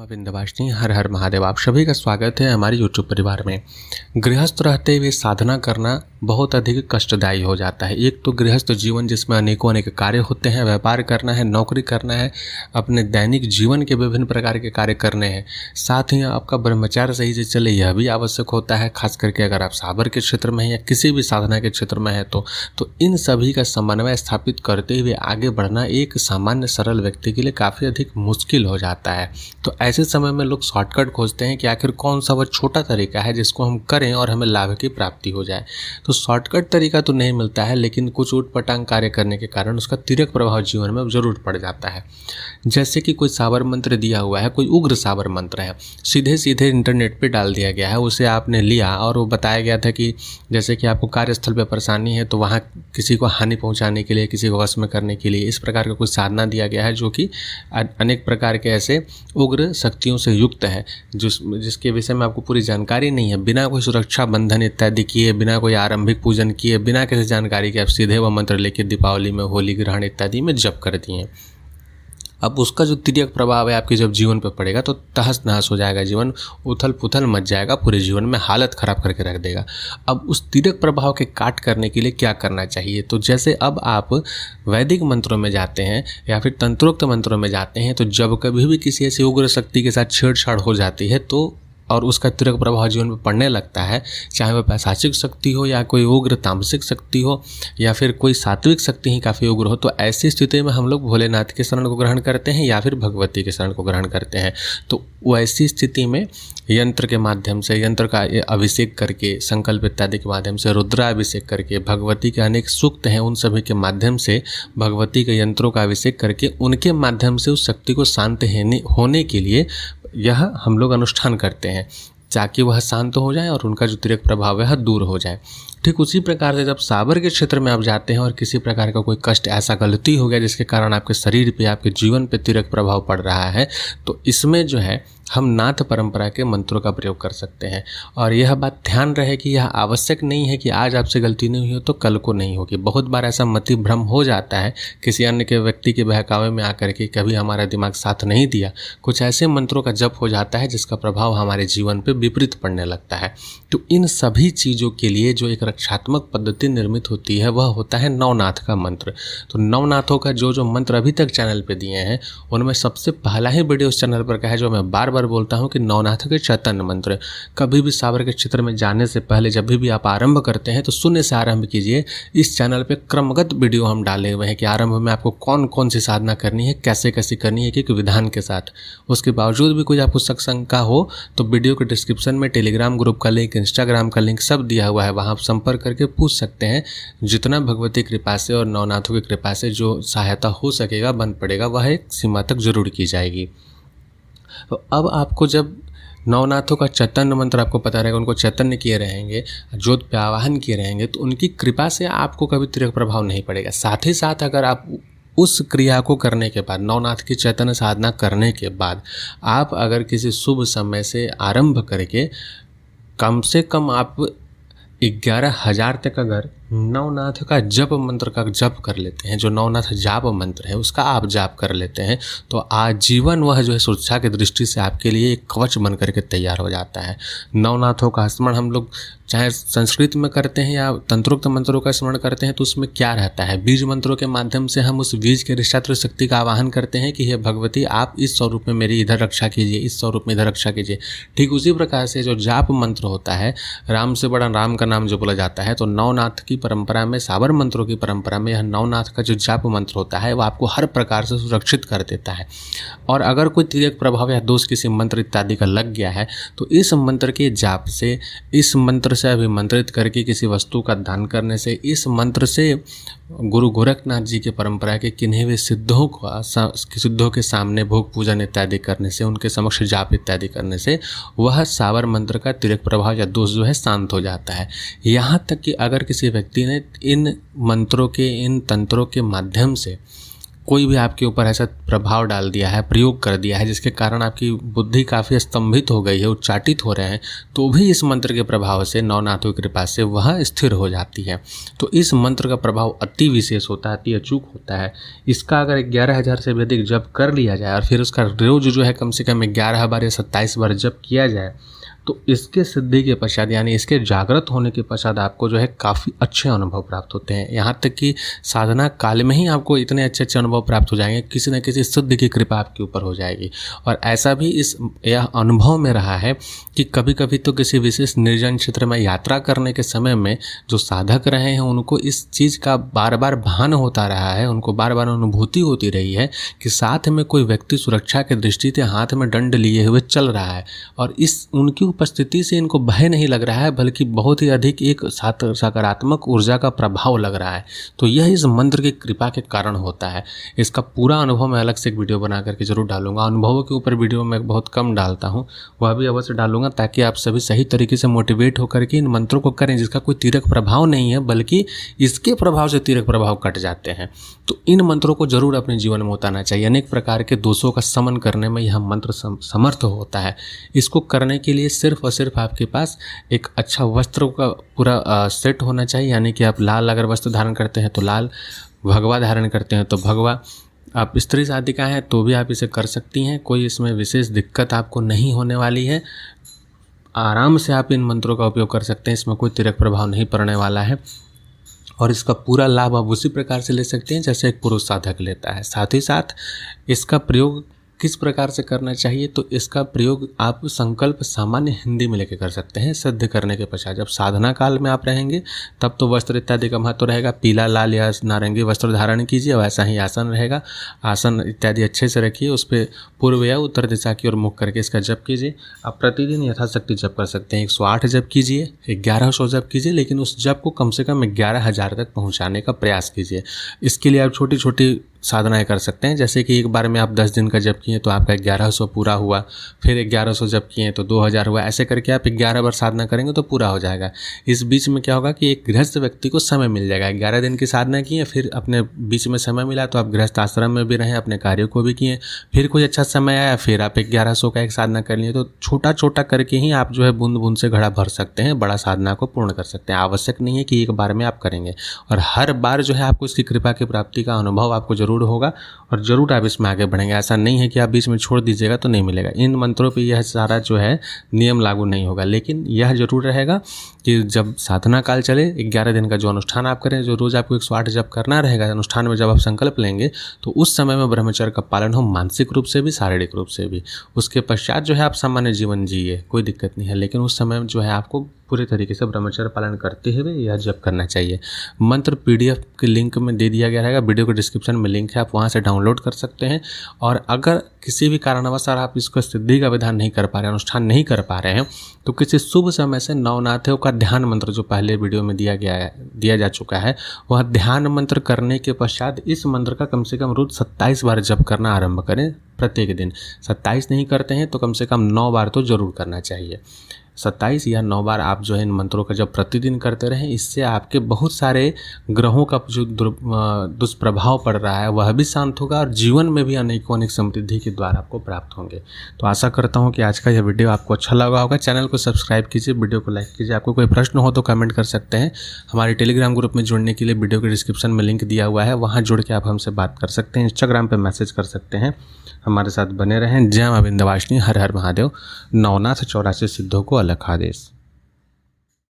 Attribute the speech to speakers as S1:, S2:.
S1: माँ विंध्यवासिनी, हर हर महादेव। आप सभी का स्वागत है हमारे यूट्यूब परिवार में। गृहस्थ रहते हुए साधना करना बहुत अधिक कष्टदायी हो जाता है। एक तो गृहस्थ जीवन जिसमें अनेकों अनेक कार्य होते हैं, व्यापार करना है, नौकरी करना है, अपने दैनिक जीवन के विभिन्न प्रकार के कार्य करने हैं। साथ ही आपका ब्रह्मचार्य सही से चले यह भी आवश्यक होता है, खास करके अगर आप साबर के क्षेत्र में हैं या किसी भी साधना के क्षेत्र में है तो इन सभी का समन्वय स्थापित करते हुए आगे बढ़ना एक सामान्य सरल व्यक्ति के लिए काफ़ी अधिक मुश्किल हो जाता है। तो ऐसे समय में लोग शॉर्टकट खोजते हैं कि आखिर कौन सा वह छोटा तरीका है जिसको हम करें और हमें लाभ की प्राप्ति हो जाए। तो शॉर्टकट तरीका तो नहीं मिलता है, लेकिन कुछ ऊटपटांग कार्य करने के कारण उसका तिर्यक प्रभाव जीवन में जरूर पड़ जाता है। जैसे कि कोई साबर मंत्र दिया हुआ है, कोई उग्र साबर मंत्र है, सीधे सीधे इंटरनेट पे डाल दिया गया है, उसे आपने लिया और वो बताया गया था कि जैसे कि आपको कार्यस्थल पे परेशानी है तो वहाँ किसी को हानि पहुँचाने के लिए, किसी को वश में करने के लिए इस प्रकार का कोई साधना दिया गया है जो कि अनेक प्रकार के ऐसे उग्र शक्तियों से युक्त है, जिसके विषय में आपको पूरी जानकारी नहीं है। बिना कोई सुरक्षा बंधन इत्यादि किए, बिना कोई आरंभिक पूजन किए, बिना किसी जानकारी के आप सीधे वह मंत्र लेके दीपावली में, होली ग्रहण इत्यादि में जप कर दिए। अब उसका जो तिर्यक प्रभाव है आपके जब जीवन पर पड़ेगा तो तहस नहस हो जाएगा, जीवन उथल पुथल मच जाएगा, पूरे जीवन में हालत ख़राब करके रख देगा। अब उस तिर्यक प्रभाव के काट करने के लिए क्या करना चाहिए? तो जैसे अब आप वैदिक मंत्रों में जाते हैं या फिर तंत्रोक्त मंत्रों में जाते हैं, तो जब कभी भी किसी ऐसी उग्र शक्ति के साथ छेड़छाड़ हो जाती है तो और उसका तिर्यक प्रभाव जीवन में पड़ने लगता है, चाहे वह पैशाचिक शक्ति हो या कोई उग्र तामसिक शक्ति हो या फिर कोई सात्विक शक्ति ही काफ़ी उग्र हो, तो ऐसी स्थिति में हम लोग भोलेनाथ के शरण को ग्रहण करते हैं या फिर भगवती के शरण को ग्रहण करते हैं। तो वैसी स्थिति में यंत्र के माध्यम से, यंत्र का अभिषेक करके, संकल्प इत्यादि के माध्यम से, रुद्राभिषेक करके, भगवती के अनेक सूक्त हैं उन सभी के माध्यम से, भगवती के यंत्रों का अभिषेक करके उनके माध्यम से उस शक्ति को शांत होने के लिए यह हम लोग अनुष्ठान करते हैं, ताकि वह शांत हो जाए और उनका जो तिर्यक प्रभाव है दूर हो जाए। ठीक उसी प्रकार से जब साबर के क्षेत्र में आप जाते हैं और किसी प्रकार का कोई कष्ट, ऐसा गलती हो गया जिसके कारण आपके शरीर पे, आपके जीवन पे तिर्यक प्रभाव पड़ रहा है, तो इसमें जो है हम नाथ परंपरा के मंत्रों का प्रयोग कर सकते हैं। और यह बात ध्यान रहे कि यह आवश्यक नहीं है कि आज आपसे गलती नहीं हुई हो तो कल को नहीं होगी। बहुत बार ऐसा मति भ्रम हो जाता है किसी अन्य के व्यक्ति के बहकावे में आकर के, कभी हमारा दिमाग साथ नहीं दिया, कुछ ऐसे मंत्रों का जप हो जाता है जिसका प्रभाव हमारे जीवन पर विपरीत पड़ने लगता है। तो इन सभी चीज़ों के लिए जो एक रक्षात्मक पद्धति निर्मित होती है वह होता है नवनाथ का मंत्र। तो नवनाथों का जो मंत्र अभी तक चैनल पे दिए हैं उनमें सबसे पहला ही वीडियो उस चैनल पर का है जो मैं बार बार बोलता हूं कि नवनाथ के चैतन्य मंत्र। कभी भी साबर के क्षेत्र में जाने से पहले जब भी आप आरंभ करते हैं तो शून्य से आरंभ कीजिए। इस चैनल पे क्रमगत वीडियो हम डाले हुए हैं कि आरंभ में आपको कौन कौन सी साधना करनी है, कैसे कैसे करनी है, एक विधान के साथ। उसके बावजूद भी कोई आपको शंका हो तो वीडियो के डिस्क्रिप्शन में टेलीग्राम ग्रुप का लिंक, इंस्टाग्राम का लिंक सब दिया हुआ है, वहाँ आप संपर्क करके पूछ सकते हैं। जितना भगवती कृपा से और नवनाथों की कृपा से जो सहायता हो सकेगा, बन पड़ेगा, वह एक सीमा तक जरूर की जाएगी। तो अब आपको जब नवनाथों का चैतन्य मंत्र आपको पता रहेगा, उनको चैतन्य किए रहेंगे, ज्योत पे आवाहन किए रहेंगे, तो उनकी कृपा से आपको कभी तिर्यक प्रभाव नहीं पड़ेगा। साथ ही साथ अगर आप उस क्रिया को करने के बाद, नवनाथ की चैतन्य साधना करने के बाद, आप अगर किसी शुभ समय से आरंभ करके कम से कम आप 11,000 तक अगर नवनाथ का जप मंत्र का जप कर लेते हैं, जो नवनाथ जाप मंत्र है उसका आप जाप कर लेते हैं, तो आजीवन वह जो है सुरक्षा की दृष्टि से आपके लिए एक कवच बन करके तैयार हो जाता है। नवनाथों का स्मरण हम लोग चाहे संस्कृत में करते हैं या तंत्रोक्त मंत्रों का स्मरण करते हैं तो उसमें क्या रहता है, बीज मंत्रों के माध्यम से हम उस बीज के अधिष्ठात्री शक्ति का आवाहन करते हैं कि हे भगवती आप इस स्वरूप में मेरी इधर रक्षा कीजिए, इस स्वरूप में इधर रक्षा कीजिए। ठीक उसी प्रकार से जो जाप मंत्र होता है, राम से बड़ा राम का नाम जो बोला जाता है, तो नवनाथ की परंपरा में, साबर मंत्रों की परंपरा में यह नवनाथ का जो जाप मंत्र होता है वह आपको हर प्रकार से सुरक्षित कर देता है। और अगर कोई तिर्यक प्रभाव या दोष किसी मंत्र इत्यादि का लग गया है तो इस मंत्र के जाप से, इस मंत्र से अभिमंत्रित करके किसी वस्तु का दान करने से, इस मंत्र से गुरु गोरखनाथ जी के परंपरा के किन्हीं हुए सिद्धों के सामने भोग पूजन इत्यादि करने से, उनके समक्ष जाप इत्यादि करने से वह साबर मंत्र का तिर्यक प्रभाव या दोष जो है शांत हो जाता है। यहाँ तक कि अगर किसी व्यक्ति ने इन मंत्रों के, इन तंत्रों के माध्यम से कोई भी आपके ऊपर ऐसा प्रभाव डाल दिया है, प्रयोग कर दिया है जिसके कारण आपकी बुद्धि काफ़ी स्तंभित हो गई है, उच्चाटित हो रहे हैं, तो भी इस मंत्र के प्रभाव से नवनाथों की कृपा से वह स्थिर हो जाती है। तो इस मंत्र का प्रभाव अति विशेष होता है, अति अचूक होता है। इसका अगर 11,000 से भी अधिक जप कर लिया जाए और फिर उसका रोज जो है कम से कम 11 बार या 27 बार जप किया जाए, तो इसके सिद्धि के पश्चात यानी इसके जागृत होने के पश्चात आपको जो है काफ़ी अच्छे अनुभव प्राप्त होते हैं। यहाँ तक कि साधना काल में ही आपको इतने अच्छे अच्छे अनुभव प्राप्त हो जाएंगे, किसी न किसी सिद्ध की कृपा आपके ऊपर हो जाएगी। और ऐसा भी यह अनुभव में रहा है कि कभी कभी तो किसी विशेष निर्जन क्षेत्र में यात्रा करने के समय में जो साधक रहे हैं उनको इस चीज़ का बार बार भान होता रहा है, उनको बार बार अनुभूति होती रही है कि साथ में कोई व्यक्ति सुरक्षा की दृष्टि से हाथ में दंड लिए हुए चल रहा है, और इस उनकी उपस्थिति से इनको भय नहीं लग रहा है बल्कि बहुत ही अधिक एक सकारात्मक ऊर्जा का प्रभाव लग रहा है। तो यह इस मंत्र की कृपा के कारण होता है। इसका पूरा अनुभव मैं अलग से एक वीडियो बना करके जरूर डालूंगा। अनुभवों के ऊपर वीडियो मैं बहुत कम डालता हूँ, वह भी अवश्य डालूंगा ताकि आप सभी सही तरीके से मोटिवेट होकर के इन मंत्रों को करें जिसका कोई तीरक प्रभाव नहीं है बल्कि इसके प्रभाव से तीरक प्रभाव कट जाते हैं। तो इन मंत्रों को जरूर अपने जीवन में उतारना चाहिए। अनेक प्रकार के दोषों का समन करने में यह मंत्र समर्थ होता है। इसको करने के लिए सिर्फ और सिर्फ आपके पास एक अच्छा वस्त्र का पूरा सेट होना चाहिए, यानी कि आप लाल अगर वस्त्र धारण करते हैं तो लाल, भगवा धारण करते हैं तो भगवा, आप स्त्री साधिका हैं तो भी आप इसे कर सकती हैं। कोई इसमें विशेष दिक्कत आपको नहीं होने वाली है, आराम से आप इन मंत्रों का उपयोग कर सकते हैं। इसमें कोई तिरक प्रभाव नहीं पड़ने वाला है और इसका पूरा लाभ आप उसी प्रकार से ले सकते हैं जैसे एक पुरुष साधक लेता है। साथ ही साथ इसका प्रयोग किस प्रकार से करना चाहिए, तो इसका प्रयोग आप संकल्प सामान्य हिंदी में लेके कर सकते हैं। सिद्ध करने के पश्चात जब साधना काल में आप रहेंगे तब तो वस्त्र इत्यादि का महत्व रहेगा, पीला, लाल या नारंगी वस्त्र धारण कीजिए, वैसा ही आसन रहेगा। आसन इत्यादि अच्छे से रखिए, उस पर पूर्व या उत्तर दिशा की ओर मुख करके इसका जप कीजिए। आप प्रतिदिन यथाशक्ति जप कर सकते हैं। 108 जप कीजिए, 1100 जप कीजिए, लेकिन उस जप को कम से कम 11,000 तक पहुँचाने का प्रयास कीजिए। इसके लिए आप छोटी छोटी साधनाएं कर सकते हैं, जैसे कि एक बार में आप 10 दिन का जप किए तो आपका 1100 पूरा हुआ, फिर 1100 जप किए तो 2000 हुआ। ऐसे करके आप 11 बार साधना करेंगे तो पूरा हो जाएगा। इस बीच में क्या होगा कि एक गृहस्थ व्यक्ति को समय मिल जाएगा। 11 दिन की साधना किए, फिर अपने बीच में समय मिला तो आप गृहस्थ आश्रम में भी रहें, अपने कार्यों को भी किए, फिर कोई अच्छा समय आया फिर आप 1100 का एक साधना कर लिए। तो छोटा छोटा करके ही आप जो है बूंद बूंद से घड़ा भर सकते हैं, बड़ा साधना को पूर्ण कर सकते हैं। आवश्यक नहीं है कि एक बार में आप करेंगे, और हर बार जो है आपको इसकी कृपा की प्राप्ति का अनुभव आपको जरूर होगा और ज़रूर आप इसमें आगे बढ़ेंगे। ऐसा नहीं है कि आप बीच में छोड़ दीजिएगा तो नहीं मिलेगा। इन मंत्रों पे यह सारा जो है नियम लागू नहीं होगा, लेकिन यह जरूर रहेगा कि जब साधना काल चले 11 दिन का जो अनुष्ठान आप करें, जो रोज़ आपको 108 जप करना रहेगा अनुष्ठान में, जब आप संकल्प लेंगे तो उस समय में ब्रह्मचर्य का पालन हो, मानसिक रूप से भी शारीरिक रूप से भी। उसके पश्चात जो है आप सामान्य जीवन जिए, कोई दिक्कत नहीं है, लेकिन उस समय जो है आपको पूरे तरीके से ब्रह्मचर्य पालन करते हुए यह जप करना चाहिए। मंत्र PDF के लिंक में दे दिया गया रहेगा, वीडियो के डिस्क्रिप्शन में लिंक है, आप वहां से डाउनलोड कर सकते हैं। और अगर किसी भी कारणवश आप इसको सिद्धि का विधान नहीं कर पा रहे हैं, अनुष्ठान नहीं कर पा रहे हैं, तो किसी शुभ समय से नवनाथों का ध्यान मंत्र जो पहले वीडियो में दिया जा चुका है, वह ध्यान मंत्र करने के पश्चात इस मंत्र का कम से कम रोज 27 बार जप करना आरंभ करें प्रत्येक दिन। 27 नहीं करते हैं तो कम से कम 9 बार तो जरूर करना चाहिए। 27 या 9 बार आप जो है इन मंत्रों का जब प्रतिदिन करते रहें, इससे आपके बहुत सारे ग्रहों का जो दुष्प्रभाव पड़ रहा है वह भी शांत होगा और जीवन में भी अनेकों अनेक समृद्धि के द्वार आपको प्राप्त होंगे। तो आशा करता हूँ कि आज का यह वीडियो आपको अच्छा लगा होगा। चैनल को सब्सक्राइब कीजिए, वीडियो को लाइक कीजिए। आपको कोई प्रश्न हो तो कमेंट कर सकते हैं। हमारे टेलीग्राम ग्रुप में जुड़ने के लिए वीडियो के डिस्क्रिप्शन में लिंक दिया हुआ है, वहाँ जुड़ के आप हमसे बात कर सकते हैं। इंस्टाग्राम पर मैसेज कर सकते हैं। हमारे साथ बने रहें। जय मां विंध्यवासिनी, हर हर महादेव। नवनाथ 84 सिद्धों को अलग आदेश।